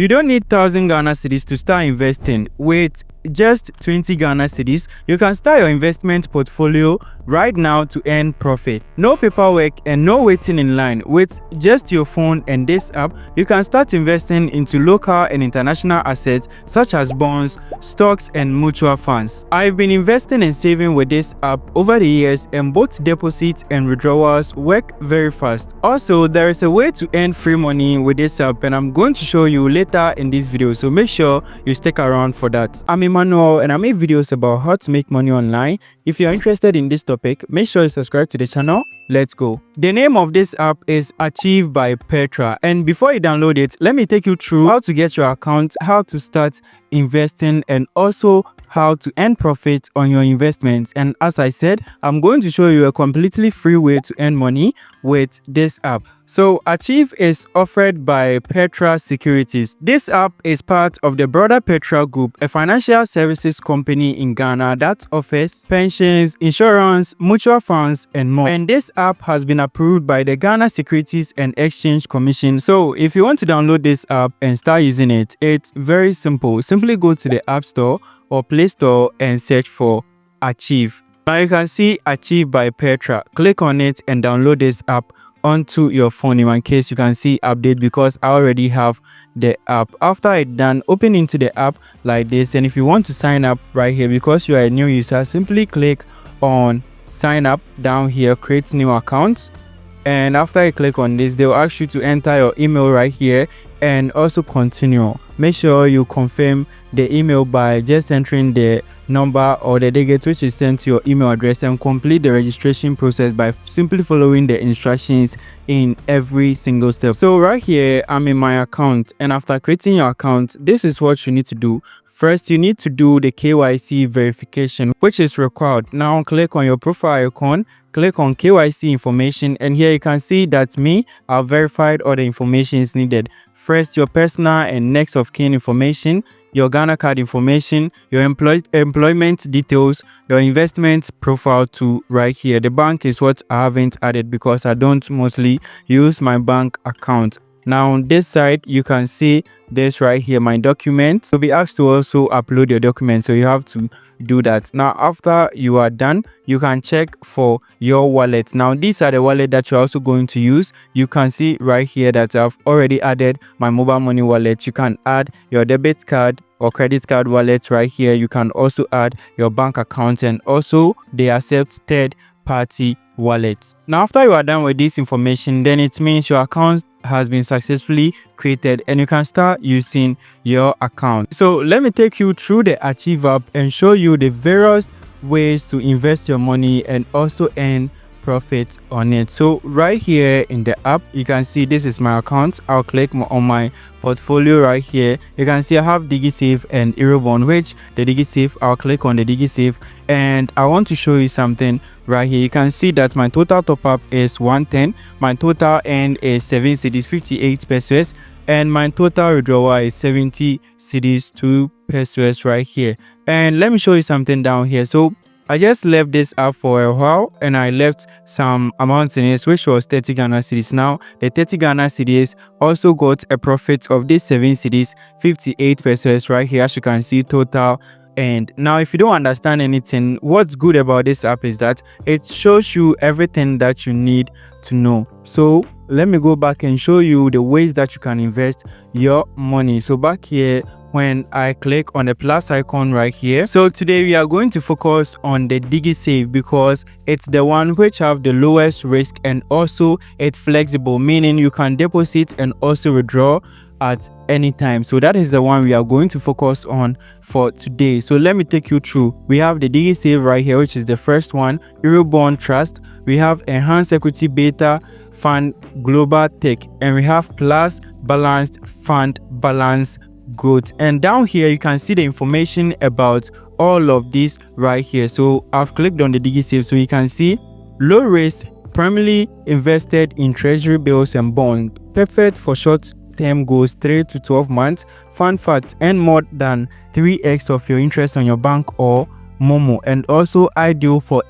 You don't need 1,000 Ghana cedis to start investing. With just 20 Ghana cedis, you can start your investment portfolio right now to earn profit. No paperwork and no waiting in line. With just your phone and this app, you can start investing into local and international assets such as bonds, stocks, and mutual funds. I've been investing and saving with this app over the years, and both deposits and withdrawals work very fast. Also, there is a way to earn free money with this app, and I'm going to show you later in this video, so make sure you stick around for that. I'm Emmanuel, and I make videos about how to make money online. If you're interested in this topic, make sure you subscribe to the channel. Let's go. The name of this app is Achieve by Petra, and before you download it, let me take you through how to get your account, how to start investing, and also how to earn profit on your investments. And as I said, I'm going to show you a completely free way to earn money with this app. So Achieve is offered by Petra Securities. This app is part of the broader Petra Group, a financial services company in Ghana that offers pensions, insurance, mutual funds, and more. And this app has been approved by the Ghana Securities and Exchange Commission. So if you want to download this app and start using it, it's very simple. Simply go to the App Store or Play Store and search for Achieve. Now you can see Achieve by Petra. Click on it and download this app onto your phone. In case you can see update, because I already have the app. After it's done, open into the app like this, and if you want to sign up right here, because you are a new user, simply click on sign up down here, create new account. And after you click on this, they will ask you to enter your email right here and also continue. Make sure you confirm the email by just entering the number or the digit which is sent to your email address, and complete the registration process by simply following the instructions in every single step. So right here, I'm in my account, and after creating your account, this is what you need to do. First, you need to do the KYC verification, which is required. Now click on your profile icon, click on KYC information, and here you can see that I've verified all the information is needed. First, your personal and next of kin information, your Ghana card information, your employment details, your investment profile to right here. The bank is what I haven't added because I don't mostly use my bank account. Now on this side, you can see this right here, my documents. You'll be asked to also upload your documents, so you have to do that. Now after you are done, you can check for your wallet. Now these are the wallet that you're also going to use. You can see right here that I've already added my mobile money wallet. You can add your debit card or credit card wallet right here. You can also add your bank account, and also they accept third party wallet. Now after you are done with this information, then it means your account has been successfully created and you can start using your account. So let me take you through the Achieve app and show you the various ways to invest your money and also earn profit on it. So right here in the app, you can see this is my account. I'll click on my portfolio right here. You can see I have DigiSave and Eurobond, which the DigiSave, I'll click on the DigiSave, and I want to show you something right here. You can see that my total top up is 110, my total end is 7 cedis 58 pesos, and my total withdrawal is 70 cedis 2 pesos right here. And let me show you something down here. So I just left this app for a while and I left some amount in it, which was 30 Ghana cedis. Now the 30 Ghana cedis also got a profit of this 7 cedis 58 pesos right here, as you can see total. And now if you don't understand anything, what's good about this app is that it shows you everything that you need to know. So let me go back and show you the ways that you can invest your money. So back here, when I click on the plus icon right here, so today we are going to focus on the DigiSave because it's the one which have the lowest risk, and also it's flexible, meaning you can deposit and also withdraw at any time. So that is the one we are going to focus on for today. So let me take you through. We have the DigiSave right here, which is the first one, Eurobond Trust. We have Enhanced Equity Beta Fund Global Tech, and we have Plus Balanced Fund Balance Growth. And down here you can see the information about all of this right here. So I've clicked on the DigiSave, so you can see low risk, primarily invested in treasury bills and bonds, perfect for short term goals 3 to 12 months, fun fact, and more than 3x of your interest on your bank or Momo, and also ideal for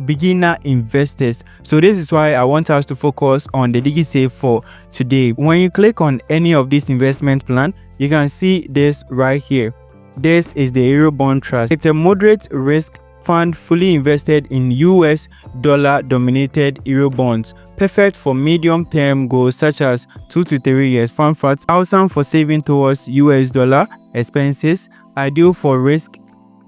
beginner investors. So this is why I want us to focus on the DigiSave for today. When you click on any of these investment plan, you can see this right here. This is the Eurobond Trust. It's a moderate risk fund fully invested in US dollar dominated Euro bonds, perfect for medium term goals such as 2 to 3 years. Fun fact, awesome for saving towards US dollar expenses, ideal for risk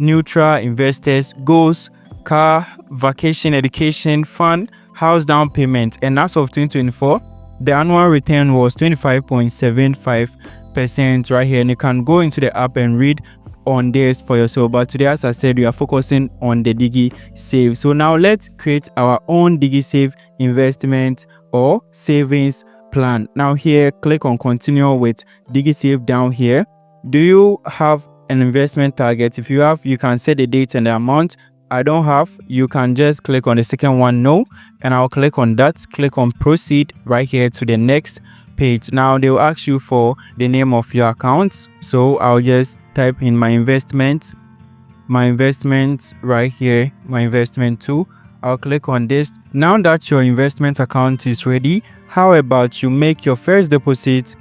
neutral investors, goals, car, vacation, education, fund, house down payment. And as of 2024, the annual return was 25.75% right here, and you can go into the app and read on this for yourself. But today, as I said, we are focusing on the DigiSave. So now let's create our own DigiSave investment or savings plan. Now here, click on continue with DigiSave down here. Do you have an investment target? If you have, you can set the date and the amount. I don't have, you can just click on the second one, no, and I'll click on that. Click on proceed right here to the next page. Now they will ask you for the name of your account, so I'll just type in my investment right here, my investment too. I'll click on this. Now that your investment account is ready, how about you make your first deposit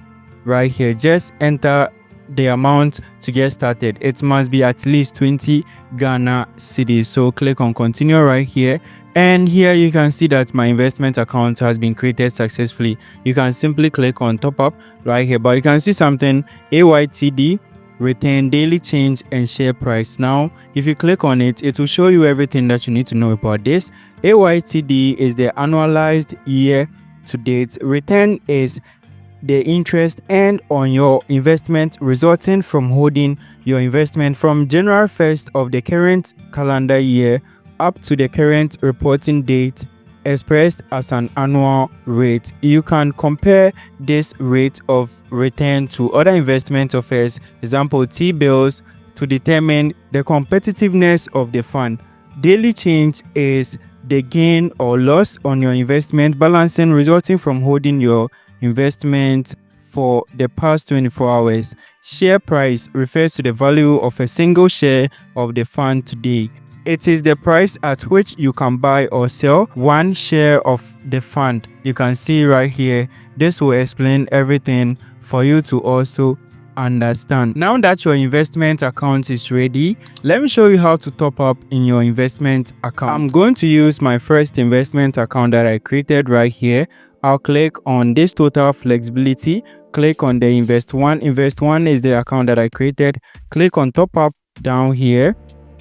right here? Just enter the amount to get started. It must be at least 20 Ghana cedis. So click on continue right here, and here you can see that my investment account has been created successfully. You can simply click on top up right here, but you can see something AYTD, return, daily change, and share price. Now if you click on it, it will show you everything that you need to know about this. AYTD is the annualized year to date. Return is the interest earned on your investment resulting from holding your investment from January 1st of the current calendar year up to the current reporting date, expressed as an annual rate. You can compare this rate of return to other investment offers, example T-bills, to determine the competitiveness of the fund. Daily change is the gain or loss on your investment balancing resulting from holding your investment for the past 24 hours. Share price refers to the value of a single share of the fund today. It is the price at which you can buy or sell one share of the fund. You can see right here. This will explain everything for you to also understand. Now that your investment account is ready, let me show you how to top up in your investment account. I'm going to use my first investment account that I created right here. I'll click on this total flexibility, click on the invest one. Invest one is the account that I created. Click on top up down here,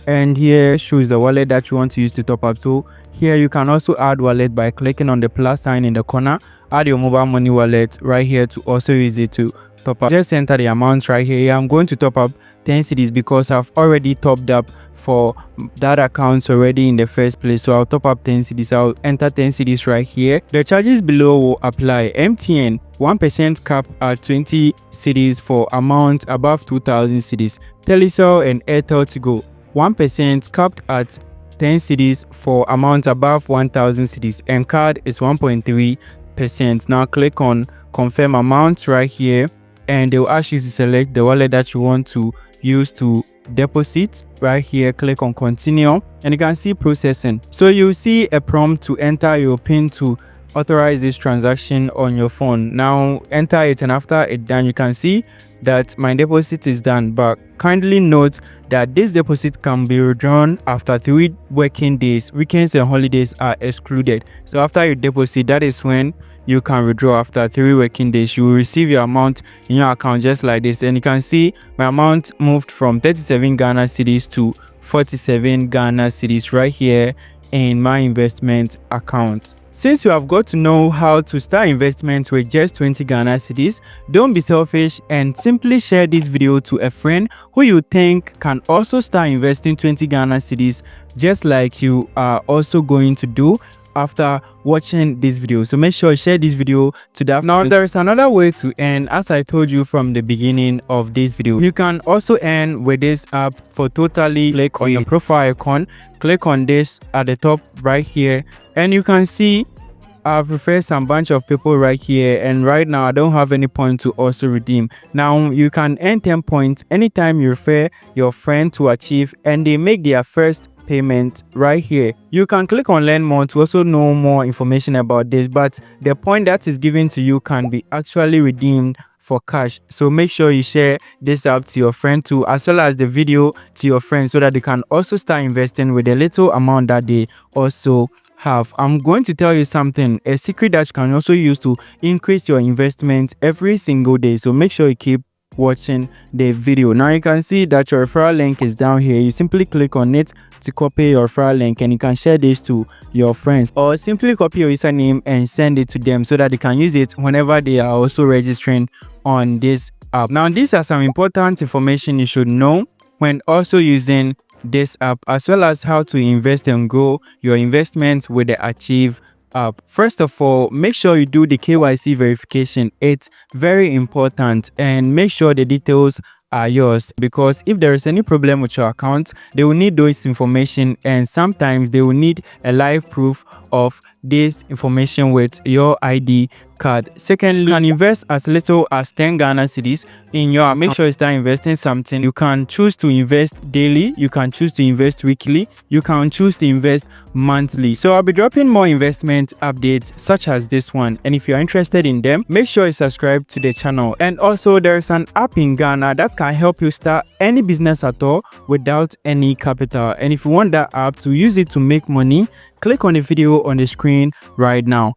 and here shows the wallet that you want to use to top up. So here you can also add wallet by clicking on the plus sign in the corner. Add your mobile money wallet right here to also use it to top up. Just enter the amount right here. I'm going to top up 10 cedis because I've already topped up for that account already in the first place. So I'll top up 10 cedis. I'll enter 10 cedis right here. The charges below will apply. MTN 1% cap at 20 cedis for amount above 2,000 cedis. Telecel and Airtel to go 1% capped at 10 cedis for amount above 1,000 cedis, and card is 1.3%. Now click on confirm amount right here, and they will ask you to select the wallet that you want to use to deposit. Right here, click on continue, and you can see processing. So you'll see a prompt to enter your PIN to authorize this transaction on your phone. Now enter it, and after it's done, you can see that my deposit is done. But kindly note that this deposit can be withdrawn after 3 working days. Weekends and holidays are excluded. So after you deposit, that is when you can withdraw. After 3 working days, you will receive your amount in your account just like this. And you can see my amount moved from 37 Ghana cedis to 47 Ghana cedis right here in my investment account. Since you have got to know how to start investment with just 20 Ghana cedis, don't be selfish and simply share this video to a friend who you think can also start investing 20 Ghana cedis just like you are also going to do after watching this video. So make sure you share this video to that. Now there is another way to earn, as I told you from the beginning of this video. You can also earn with this app for totally. Click on your profile icon, click on this at the top right here, and you can see I've referred some bunch of people right here, and right now I don't have any point to also redeem. Now you can earn 10 points anytime you refer your friend to achieve and they make their first payment right here. You can click on learn more to also know more information about this, but the point that is given to you can be actually redeemed for cash. So make sure you share this app to your friend too, as well as the video to your friends, so that they can also start investing with a little amount that they also have. I'm going to tell you something, a secret that you can also use to increase your investment every single day. So make sure you keep watching the video. Now you can see that your referral link is down here. You simply click on it to copy your referral link, and you can share this to your friends, or simply copy your username and send it to them so that they can use it whenever they are also registering on this app. Now these are some important information you should know when also using this app, as well as how to invest and grow your investment with the Achieve app. First of all, make sure you do the KYC verification. It's very important, and make sure the details are yours, because if there is any problem with your account, they will need those information, and sometimes they will need a live proof of this information with your ID card. Secondly, you can invest as little as 10 Ghana cedis in your app. Make sure you start investing something. You can choose to invest daily, you can choose to invest weekly, you can choose to invest monthly. So I'll be dropping more investment updates such as this one, and if you're interested in them, make sure you subscribe to the channel. And also, there's an app in Ghana that can help you start any business at all without any capital. And if you want that app to use it to make money, click on the video on the screen right now.